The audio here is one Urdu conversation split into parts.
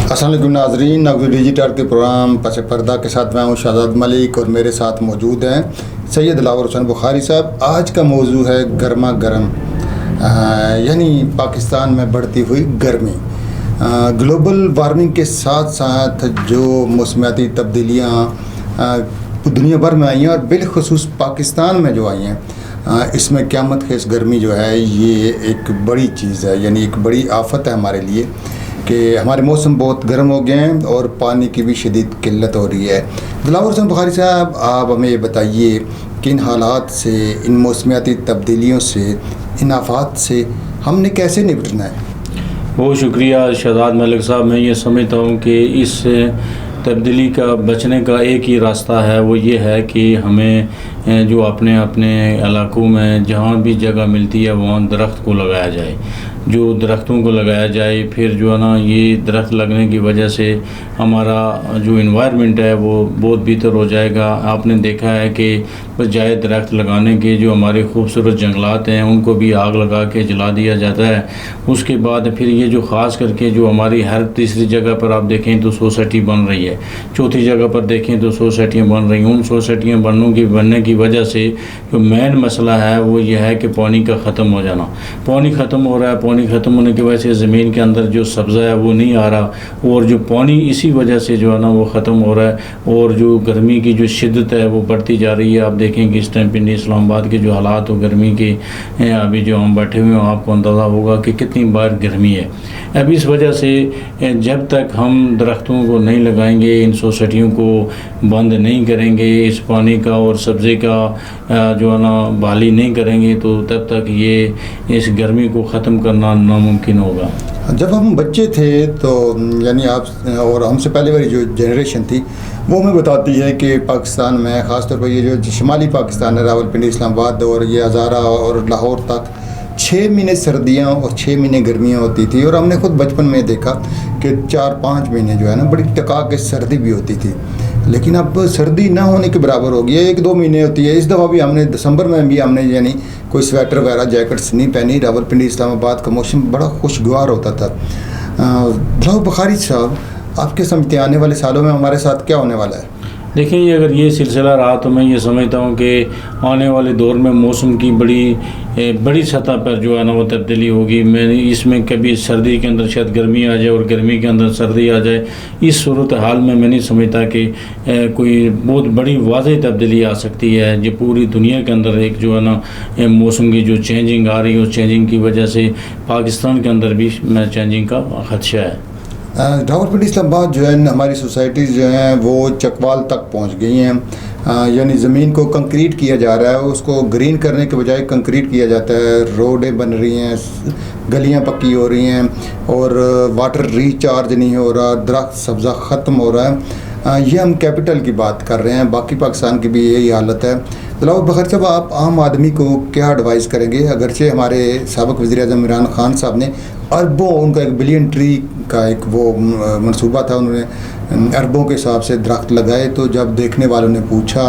السلام علیکم ناظرین، نقد ڈیجیٹل کے پروگرام پس پردہ کے ساتھ میں ہوں شہزاد ملک، اور میرے ساتھ موجود ہیں سید دلاور حسین بخاری صاحب۔ آج کا موضوع ہے گرما گرم، یعنی پاکستان میں بڑھتی ہوئی گرمی۔ گلوبل وارمنگ کے ساتھ ساتھ جو موسمیاتی تبدیلیاں دنیا بھر میں آئی ہیں اور بالخصوص پاکستان میں جو آئی ہیں، اس میں قیامت خیز گرمی جو ہے یہ ایک بڑی چیز ہے، یعنی ایک بڑی آفت ہے ہمارے لیے کہ ہمارے موسم بہت گرم ہو گئے ہیں اور پانی کی بھی شدید قلت ہو رہی ہے۔ دلاور حسین بخاری صاحب، آپ ہمیں یہ بتائیے کہ ان حالات سے، ان موسمیاتی تبدیلیوں سے، ان آفات سے ہم نے کیسے نپٹنا ہے؟ بہت شکریہ شہزاد ملک صاحب۔ میں یہ سمجھتا ہوں کہ اس تبدیلی کا بچنے کا ایک ہی راستہ ہے، وہ یہ ہے کہ ہمیں جو اپنے علاقوں میں جہاں بھی جگہ ملتی ہے وہاں درخت کو لگایا جائے، جو درختوں کو لگایا جائے۔ پھر جو ہے نا، یہ درخت لگنے کی وجہ سے ہمارا جو انوائرمنٹ ہے وہ بہت بہتر ہو جائے گا۔ آپ نے دیکھا ہے کہ بجائے درخت لگانے کے جو ہمارے خوبصورت جنگلات ہیں ان کو بھی آگ لگا کے جلا دیا جاتا ہے۔ اس کے بعد پھر یہ جو خاص کر کے جو ہماری ہر تیسری جگہ پر آپ دیکھیں تو سوسائٹی بن رہی ہے، چوتھی جگہ پر دیکھیں تو سوسائٹیاں بن رہی ہیں۔ ان سوسائٹیاں بننے کی وجہ سے جو مین مسئلہ ہے وہ یہ ہے کہ پانی کا ختم ہو جانا۔ پانی ختم ہو رہا ہے، پانی ختم ہونے کی وجہ سے زمین کے اندر جو سبزہ ہے وہ نہیں آ رہا، اور جو پانی اسی وجہ سے جو ہے نا وہ ختم ہو رہا ہے، اور جو گرمی کی جو شدت ہے وہ بڑھتی جا رہی ہے۔ آپ دیکھیں کہ اس ٹائم پنڈی اسلام آباد کے جو حالات ہو گرمی کے، ابھی جو ہم بیٹھے ہوئے ہیں آپ کو اندازہ ہوگا کہ کتنی بار گرمی ہے۔ اب اس وجہ سے جب تک ہم درختوں کو نہیں لگائیں گے، ان سوسائٹیوں کو بند نہیں کریں گے، اس پانی کا اور سبزے کا جو ہے نا بحالی نہیں کریں گے، تو تب تک یہ اس گرمی کو ختم کرنا ناممکن ہوگا۔ جب ہم بچے تھے تو یعنی آپ اور ہم سے پہلے والی جو جنریشن تھی وہ ہمیں بتاتی ہے کہ پاکستان میں خاص طور پر یہ جو شمالی پاکستان ہے، راول پنڈی اسلام آباد اور یہ ہزارہ اور لاہور تک 6 مہینے سردیاں اور 6 مہینے گرمیاں ہوتی تھی، اور ہم نے خود بچپن میں دیکھا کہ 4-5 مہینے جو ہے نا بڑی ٹکا کے سردی بھی ہوتی تھی۔ لیکن اب سردی نہ ہونے کے برابر ہو گئی ہے، 1-2 مہینے ہوتی ہے۔ اس دفعہ بھی ہم نے دسمبر میں بھی ہم نے یعنی کوئی سویٹر وغیرہ جیکٹس نہیں پہنی۔ راول پنڈی اسلام آباد کا موسم بڑا خوشگوار ہوتا تھا۔ دلاور بخاری صاحب، آپ کے سمجھتے آنے والے سالوں میں ہمارے ساتھ کیا ہونے والا ہے؟ دیکھیں، اگر یہ سلسلہ رہا تو میں یہ سمجھتا ہوں کہ آنے والے دور میں موسم کی بڑی سطح پر جو ہے نا وہ تبدیلی ہوگی۔ اس میں کبھی سردی کے اندر شاید گرمی آ جائے اور گرمی کے اندر سردی آ جائے۔ اس صورتحال میں نہیں سمجھتا کہ کوئی بہت بڑی واضح تبدیلی آ سکتی ہے، جو پوری دنیا کے اندر ایک جو ہے نا موسم کی جو چینجنگ آ رہی ہے، اس چینجنگ کی وجہ سے پاکستان کے اندر بھی چینجنگ کا خدشہ ہے۔ راول پنڈی اسلام آباد جو ہے ہماری سوسائٹیز جو ہیں وہ چکوال تک پہنچ گئی ہیں، یعنی زمین کو کنکریٹ کیا جا رہا ہے، اس کو گرین کرنے کے بجائے کنکریٹ کیا جاتا ہے۔ روڈیں بن رہی ہیں، گلیاں پکی ہو رہی ہیں، اور واٹر ریچارج نہیں ہو رہا، درخت سبزہ ختم ہو رہا ہے۔ یہ ہم کیپٹل کی بات کر رہے ہیں، باقی پاکستان کی بھی یہی حالت ہے۔ دلاور بخاری صاحب، آپ عام آدمی کو کیا ایڈوائز کریں گے؟ اگرچہ ہمارے سابق وزیر اعظم عمران خان صاحب نے اربوں، ان کا 1 بلین ٹری کا ایک وہ منصوبہ تھا، انہوں نے اربوں کے حساب سے درخت لگائے۔ تو جب دیکھنے والوں نے پوچھا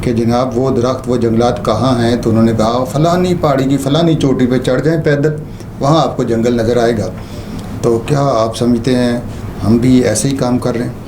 کہ جناب وہ درخت، وہ جنگلات کہاں ہیں، تو انہوں نے کہا فلانی پہاڑی کی فلانی چوٹی پہ چڑھ جائیں پیدل، وہاں آپ کو جنگل نظر آئے گا۔ تو کیا آپ سمجھتے ہیں ہم بھی ایسے ہی کام کر رہے ہیں؟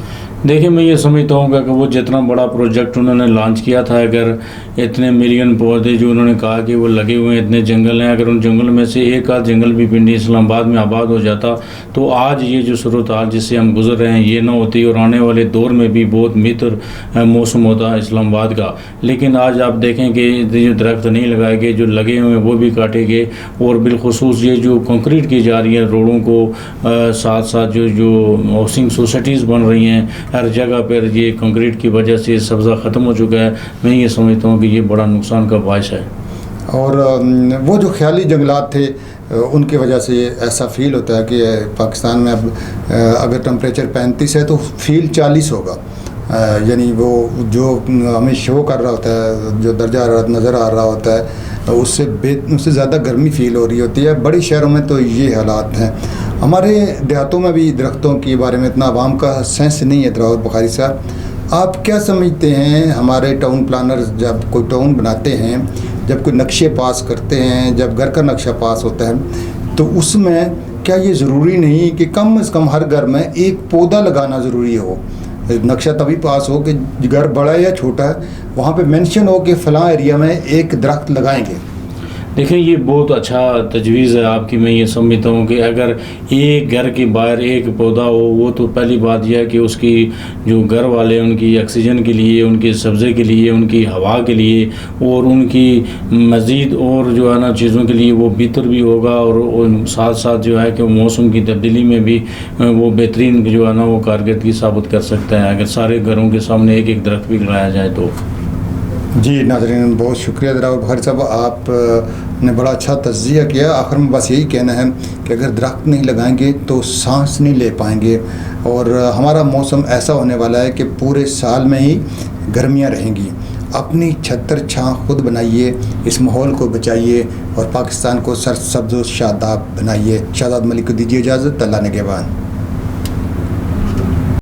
دیکھیں، میں یہ سمجھتا ہوں کہ وہ جتنا بڑا پروجیکٹ انہوں نے لانچ کیا تھا، اگر اتنے ملین پودے جو انہوں نے کہا کہ وہ لگے ہوئے ہیں، اتنے جنگل ہیں، اگر ان جنگل میں سے ایک آدھ جنگل بھی پنڈی اسلام آباد میں آباد ہو جاتا تو آج یہ جو صورتحال جس سے ہم گزر رہے ہیں یہ نہ ہوتی، اور آنے والے دور میں بھی بہت بہتر موسم ہوتا اسلام آباد کا۔ لیکن آج آپ دیکھیں کہ جو درخت نہیں لگائے گئے، جو لگے ہوئے ہیں وہ بھی کاٹے گئے، اور بالخصوص یہ جو کنکریٹ کی جا رہی ہے روڈوں کو، ساتھ ساتھ جو ہاؤسنگ سوسائٹیز بن رہی ہیں، ہر جگہ پر یہ کنکریٹ کی وجہ سے سبزہ ختم ہو چکا ہے۔ میں یہ سمجھتا ہوں کہ یہ بڑا نقصان کا باعث ہے۔ اور وہ جو خیالی جنگلات تھے ان کی وجہ سے ایسا فیل ہوتا ہے کہ پاکستان میں اب اگر ٹمپریچر 35 ہے تو فیل 40 ہوگا، یعنی وہ جو ہمیں شو کر رہا ہوتا ہے، جو درجہ حرارت نظر آ رہا ہوتا ہے، اس سے زیادہ گرمی فیل ہو رہی ہوتی ہے۔ بڑی شہروں میں تو یہ حالات ہیں۔ ہمارے دیہاتوں میں بھی درختوں کے بارے میں اتنا عوام کا سینس نہیں ہے۔ دلاور بخاری صاحب، آپ کیا سمجھتے ہیں ہمارے ٹاؤن پلانرز جب کوئی ٹاؤن بناتے ہیں، جب کوئی نقشے پاس کرتے ہیں، جب گھر کا نقشہ پاس ہوتا ہے، تو اس میں کیا یہ ضروری نہیں کہ کم از کم ہر گھر میں ایک پودا لگانا ضروری ہو؟ نقشہ تبھی پاس ہو کہ گھر بڑا ہے یا چھوٹا ہے وہاں پہ مینشن ہو کہ فلاں ایریا میں ایک درخت لگائیں گے. دیکھیں یہ بہت اچھا تجویز ہے آپ کی. میں یہ سمجھتا ہوں کہ اگر ایک گھر کے باہر ایک پودا ہو, وہ تو پہلی بات یہ ہے کہ اس کی جو گھر والے ان کی آکسیجن کے لیے, ان کے سبزے کے لیے, ان کی ہوا کے لیے اور ان کی مزید اور جو ہے نا چیزوں کے لیے وہ بہتر بھی ہوگا, اور ساتھ ساتھ جو ہے کہ موسم کی تبدیلی میں بھی وہ بہترین جو ہے نا وہ کارکردگی ثابت کر سکتا ہے اگر سارے گھروں کے سامنے ایک ایک درخت بھی لگایا جائے تو. جی ناظرین, بہت شکریہ جناب بخاری صاحب, آپ نے بڑا اچھا تجزیہ کیا. آخر میں بس یہی کہنا ہے کہ اگر درخت نہیں لگائیں گے تو سانس نہیں لے پائیں گے, اور ہمارا موسم ایسا ہونے والا ہے کہ پورے سال میں ہی گرمیاں رہیں گی. اپنی چھتر چھاں خود بنائیے, اس ماحول کو بچائیے اور پاکستان کو سرسبز و شاداب بنائیے. شہزاد ملک کو دیجیے اجازت. اللہ نگہبان.